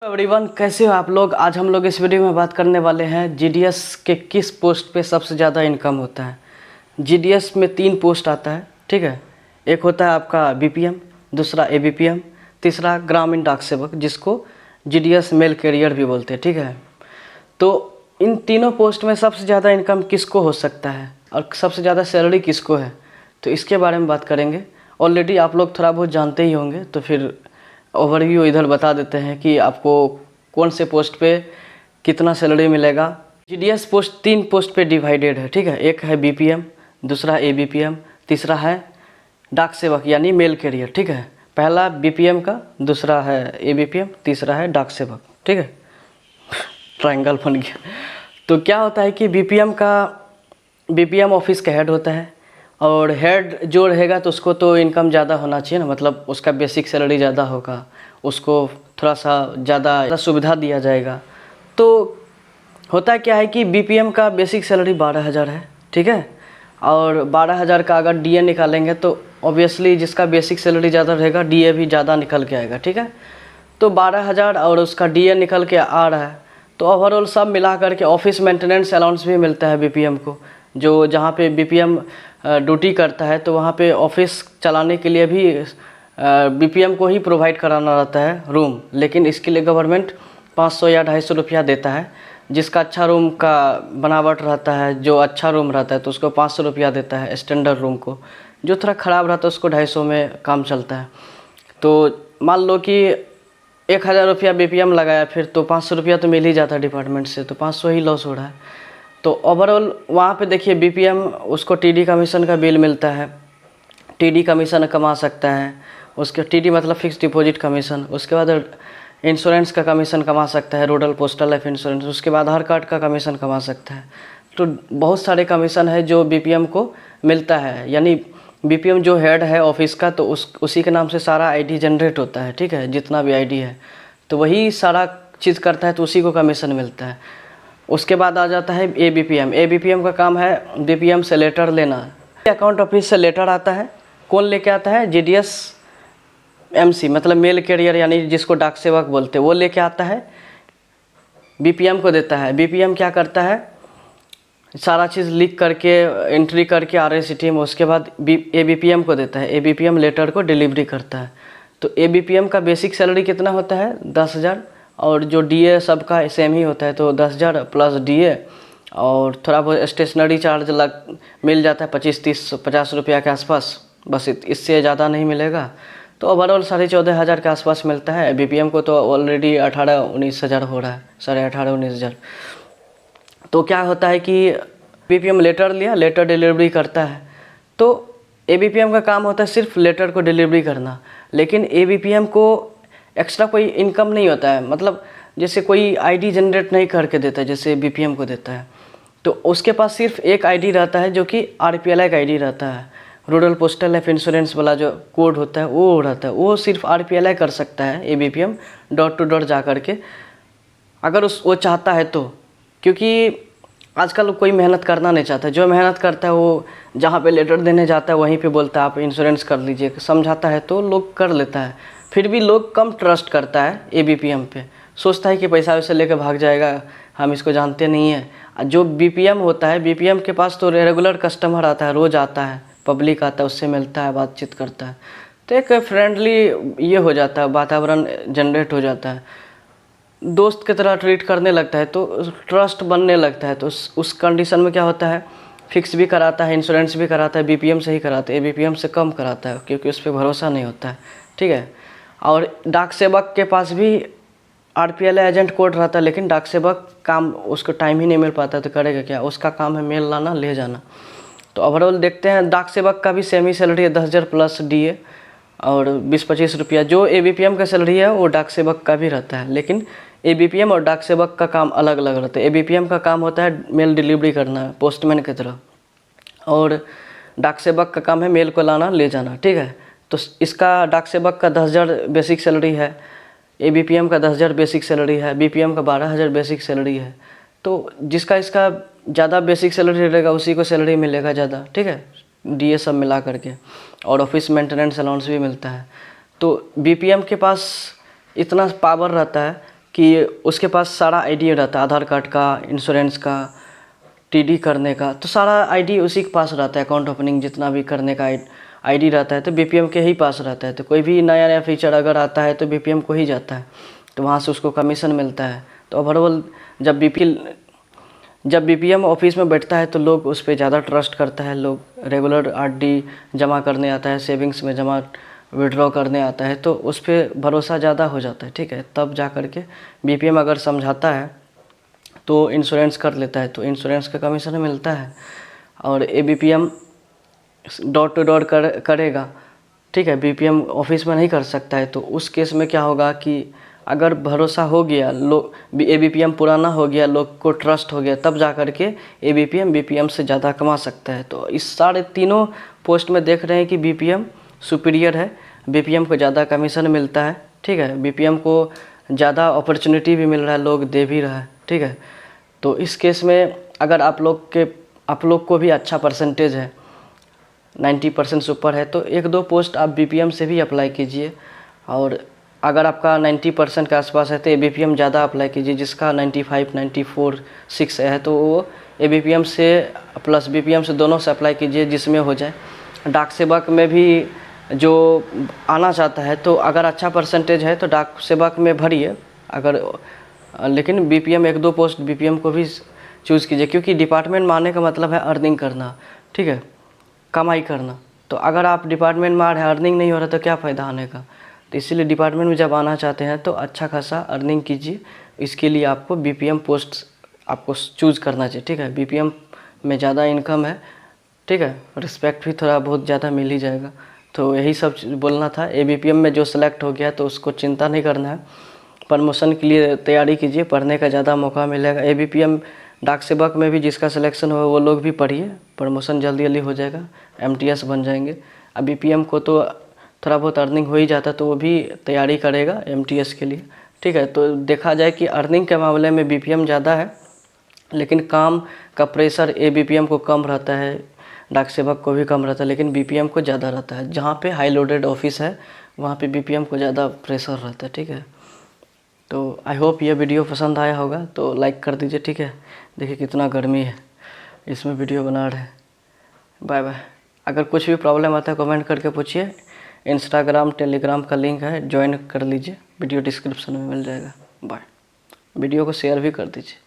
Everyone, कैसे हो आप लोग। आज हम लोग इस वीडियो में बात करने वाले हैं जीडीएस के किस पोस्ट पे सबसे ज़्यादा इनकम होता है। जीडीएस में 3 पोस्ट आता है, ठीक है। एक होता है आपका बीपीएम, दूसरा एबीपीएम, तीसरा ग्रामीण डाक सेवक, जिसको जीडीएस मेल कैरियर भी बोलते हैं, ठीक है। तो इन तीनों पोस्ट में सबसे ज़्यादा इनकम किसको हो सकता है और सबसे ज़्यादा सैलरी किसको है, तो इसके बारे में बात करेंगे। ऑलरेडी आप लोग थोड़ा बहुत जानते ही होंगे, तो फिर ओवरव्यू इधर बता देते हैं कि आपको कौन से पोस्ट पे कितना सैलरी मिलेगा। जीडीएस पोस्ट 3 पोस्ट पे डिवाइडेड है, ठीक है। एक है बीपीएम, दूसरा एबीपीएम, तीसरा है डाक सेवक यानी मेल कैरियर, ठीक है। पहला बीपीएम का, दूसरा है एबीपीएम, तीसरा है डाक सेवक, ठीक है। ट्रायंगल बन गया। तो क्या होता है कि बीपीएम ऑफिस का हेड होता है, और हेड जो रहेगा तो उसको तो इनकम ज़्यादा होना चाहिए ना, मतलब उसका बेसिक सैलरी ज़्यादा होगा, उसको थोड़ा सा ज़्यादा सुविधा दिया जाएगा। तो होता क्या है कि बीपीएम का बेसिक सैलरी 12,000 है, ठीक है। और 12,000 का अगर डीए निकालेंगे तो ऑब्वियसली जिसका बेसिक सैलरी ज़्यादा रहेगा डीए भी ज़्यादा निकल के आएगा, ठीक है। तो 12,000 और उसका डीए निकल के आ रहा है, तो ओवरऑल सब मिला करके ऑफिस मेंटेनेंस अलाउंस भी मिलता है बीपीएम को। जो जहाँ पे बीपीएम ड्यूटी करता है तो वहाँ पे ऑफिस चलाने के लिए भी बीपीएम को ही प्रोवाइड कराना रहता है रूम, लेकिन इसके लिए गवर्नमेंट 500 या 250 रुपया देता है। जिसका अच्छा रूम का बनावट रहता है, जो अच्छा रूम रहता है तो उसको 500 रुपया देता है स्टैंडर्ड रूम को। जो थोड़ा ख़राब रहता है उसको 250 में काम चलता है। तो मान लो कि 1,000 रुपया बीपीएम लगाया, फिर तो 500 रुपया तो मिल ही जाता है डिपार्टमेंट से, तो 500 ही लॉस हो रहा है। तो ओवरऑल वहाँ पे देखिए बीपीएम उसको टीडी कमीशन का बिल मिलता है, टीडी कमीशन कमा सकता है। उसके टीडी मतलब फिक्स डिपॉजिट कमीशन। उसके बाद इंश्योरेंस का कमीशन कमा सकता है, रूरल पोस्टल लाइफ इंश्योरेंस। उसके बाद आधार कार्ड का कमीशन कमा सकता है। तो बहुत सारे कमीशन है जो बीपीएम को मिलता है। यानी बीपीएम जो हेड है ऑफिस का, तो उसी के नाम से सारा आईडी जनरेट होता है, ठीक है। जितना भी आईडी है तो वही सारा चीज़ करता है, तो उसी को कमीशन मिलता है। उसके बाद आ जाता है एबीपीएम। एबीपीएम का काम है बीपीएम से लेटर लेना। अकाउंट ऑफिस से लेटर आता है, कौन लेके आता है? जीडीएस एमसी मतलब मेल कैरियर यानी जिसको डाक सेवक बोलते हैं, वो लेके आता है, बीपीएम को देता है। बीपीएम क्या करता है? सारा चीज़ लिख करके एंट्री करके आरएससीटी में, उसके बाद एबीपीएम को देता है। एबीपीएम लेटर को डिलीवरी करता है। तो एबीपीएम का बेसिक सैलरी कितना होता है? 10,000, और जो डीए सबका सेम ही होता है, तो 10,000 प्लस डीए, और थोड़ा बहुत स्टेशनरी चार्ज मिल जाता है 25, 30, 50 रुपया के आसपास, बस इससे ज़्यादा नहीं मिलेगा। तो ओवरऑल 14,500 के आसपास मिलता है। बीपीएम को तो ऑलरेडी 18-19 हज़ार हो रहा है, 18,500-19 हज़ार। तो क्या होता है कि बीपीएम लेटर लिया, लेटर डिलीवरी करता है। तो एबीपीएम का काम होता है सिर्फ लेटर को डिलीवरी करना, लेकिन एबीपीएम को एक्स्ट्रा कोई इनकम नहीं होता है। मतलब जैसे कोई आईडी जनरेट नहीं करके देता है जैसे बीपीएम को देता है, तो उसके पास सिर्फ एक आईडी रहता है जो कि आरपीएलआई का आईडी रहता है। रूरल पोस्टल लाइफ इंश्योरेंस वाला जो कोड होता है वो रहता है, वो सिर्फ आरपीएलआई कर सकता है एबीपीएम डॉट टू डॉट जा करके, अगर वो चाहता है तो। क्योंकि आजकल कोई मेहनत करना नहीं चाहता। जो मेहनत करता है वो जहाँ पे लेटर देने जाता है वहीं पे बोलता है आप इंश्योरेंस कर लीजिए, समझाता है तो लोग कर लेता है। फिर भी लोग कम ट्रस्ट करता है एबीपीएम पे, सोचता है कि पैसा वैसे लेकर भाग जाएगा, हम इसको जानते नहीं हैं। जो बीपीएम होता है, बीपीएम के पास तो रेगुलर कस्टमर आता है, रोज़ आता है, पब्लिक आता है, उससे मिलता है, बातचीत करता है, तो एक फ्रेंडली ये हो जाता है, वातावरण जनरेट हो जाता है, दोस्त की तरह ट्रीट करने लगता है, तो ट्रस्ट बनने लगता है। तो उस कंडीशन में क्या होता है, फिक्स भी कराता है, इंश्योरेंस भी कराता है, बीपीएम से ही कराता है, एबीपीएम से कम कराता है, क्योंकि उस पर भरोसा नहीं होता है, ठीक है। और डाक सेवक के पास भी आरपीएलआई एजेंट कोड रहता है, लेकिन डाक सेवक काम उसको टाइम ही नहीं मिल पाता, तो करेगा क्या? उसका काम है मेल लाना, ले जाना। तो ओवरऑल देखते हैं, डाक सेवक का भी सेम ही सैलरी है, 10,000 प्लस डीए और 20-25 रुपया। जो एबीपीएम का सैलरी है वो डाक सेवक का भी रहता है, लेकिन एबीपीएम और डाक सेवक का काम अलग अलग रहता है। एबीपीएम का काम होता है मेल डिलीवरी करना पोस्टमैन की तरह, और डाक सेवक का काम है मेल को लाना, ले जाना, ठीक है। तो इसका डाक सेवक का 10,000 बेसिक सैलरी है, एबीपीएम का 10,000 बेसिक सैलरी है, बीपीएम का 12,000 बेसिक सैलरी है। तो जिसका इसका ज़्यादा बेसिक सैलरी रहेगा उसी को सैलरी मिलेगा ज़्यादा, ठीक है, डीए सब मिला करके, और ऑफिस मेंटेनेंस अलाउंस भी मिलता है। तो बीपीएम के पास इतना पावर रहता है कि उसके पास सारा आईडी रहता है, आधार कार्ड का, इंश्योरेंस का, टीडी करने का, तो सारा आईडी उसी के पास रहता है। अकाउंट ओपनिंग जितना भी करने का आईडी रहता है तो बीपीएम के ही पास रहता है। तो कोई भी नया नया फीचर अगर आता है तो बीपीएम को ही जाता है, तो वहाँ से उसको कमीशन मिलता है। तो ओवरऑल जब बीपीएम ऑफिस में बैठता है तो लोग उस पर ज़्यादा ट्रस्ट करता है। लोग रेगुलर आरडी जमा करने आता है, सेविंग्स में जमा विड्रॉ करने आता है, तो उस पर भरोसा ज़्यादा हो जाता है, ठीक है। तब जा कर के बीपीएम अगर समझाता है तो इंश्योरेंस कर लेता है, तो इंश्योरेंस का कमीशन मिलता है। और एबीपीएम डोर टू डोर करेगा, ठीक है, बीपीएम ऑफिस में नहीं कर सकता है। तो उस केस में क्या होगा कि अगर भरोसा हो गया, लोग एबीपीएम पुराना हो गया, लोग को ट्रस्ट हो गया, तब जा कर के एबीपीएम बीपीएम से ज़्यादा कमा सकता है। तो इस सारे तीनों पोस्ट में देख रहे हैं कि बीपीएम सुपीरियर है, बीपीएम को ज़्यादा कमीशन मिलता है, ठीक है, बीपीएम को ज़्यादा अपॉर्चुनिटी भी मिल रहा है, लोग दे भी रहा है, ठीक है। तो इस केस में अगर आप लोग को भी अच्छा परसेंटेज है, 90% से ऊपर है, तो 1-2 पोस्ट आप बीपीएम से भी अप्लाई कीजिए। और अगर आपका 90% के आसपास है तो एबीपीएम ज़्यादा अप्लाई कीजिए। जिसका 95, 94, 6 है तो वो एबीपीएम से प्लस बीपीएम से दोनों से अप्लाई कीजिए, जिसमें हो जाए। डाक सेवक में भी जो आना चाहता है तो अगर अच्छा परसेंटेज है तो डाक सेवक में भरिए, लेकिन बीपीएम 1-2 पोस्ट बीपीएम को भी चूज़ कीजिए, क्योंकि डिपार्टमेंट में आने का मतलब है अर्निंग करना, ठीक है, कमाई करना। तो अगर आप डिपार्टमेंट में आ रहे हैं, अर्निंग नहीं हो रहा तो क्या फ़ायदा आने का। तो इसीलिए डिपार्टमेंट में जब आना चाहते हैं तो अच्छा खासा अर्निंग कीजिए। इसके लिए आपको बीपीएम पोस्ट आपको चूज़ करना चाहिए, ठीक है। बीपीएम में ज़्यादा इनकम है, ठीक है, रिस्पेक्ट भी थोड़ा बहुत ज़्यादा मिल ही जाएगा। तो यही सब बोलना था। एबीपीएम में जो सेलेक्ट हो गया तो उसको चिंता नहीं करना है, प्रमोशन के लिए तैयारी कीजिए, पढ़ने का ज़्यादा मौका मिलेगा। एबीपीएम डाक सेवक में भी जिसका सिलेक्शन हो वो लोग भी पढ़िए, प्रमोशन जल्दी जल्दी हो जाएगा, एमटीएस बन जाएंगे। अब बीपीएम को तो थोड़ा बहुत अर्निंग हो ही जाता है, तो वो भी तैयारी करेगा एमटीएस के लिए, ठीक है। तो देखा जाए कि अर्निंग के मामले में बीपीएम ज़्यादा है, लेकिन काम का प्रेशर एबीपीएम को कम रहता है, डाक सेवक को भी कम रहता है, लेकिन बीपीएम को ज़्यादा रहता है। जहाँ पे हाई लोडेड ऑफिस है वहाँ पे बीपीएम को ज़्यादा प्रेशर रहता है, ठीक है। तो आई होप ये वीडियो पसंद आया होगा, तो लाइक कर दीजिए, ठीक है। देखिए कितना गर्मी है, इसमें वीडियो बना रहे हैं। Bye bye. अगर कुछ भी प्रॉब्लम आता है कमेंट करके पूछिए। इंस्टाग्राम टेलीग्राम का लिंक है, ज्वाइन कर लीजिए, वीडियो डिस्क्रिप्शन में मिल जाएगा। बाय। वीडियो को शेयर भी कर दीजिए।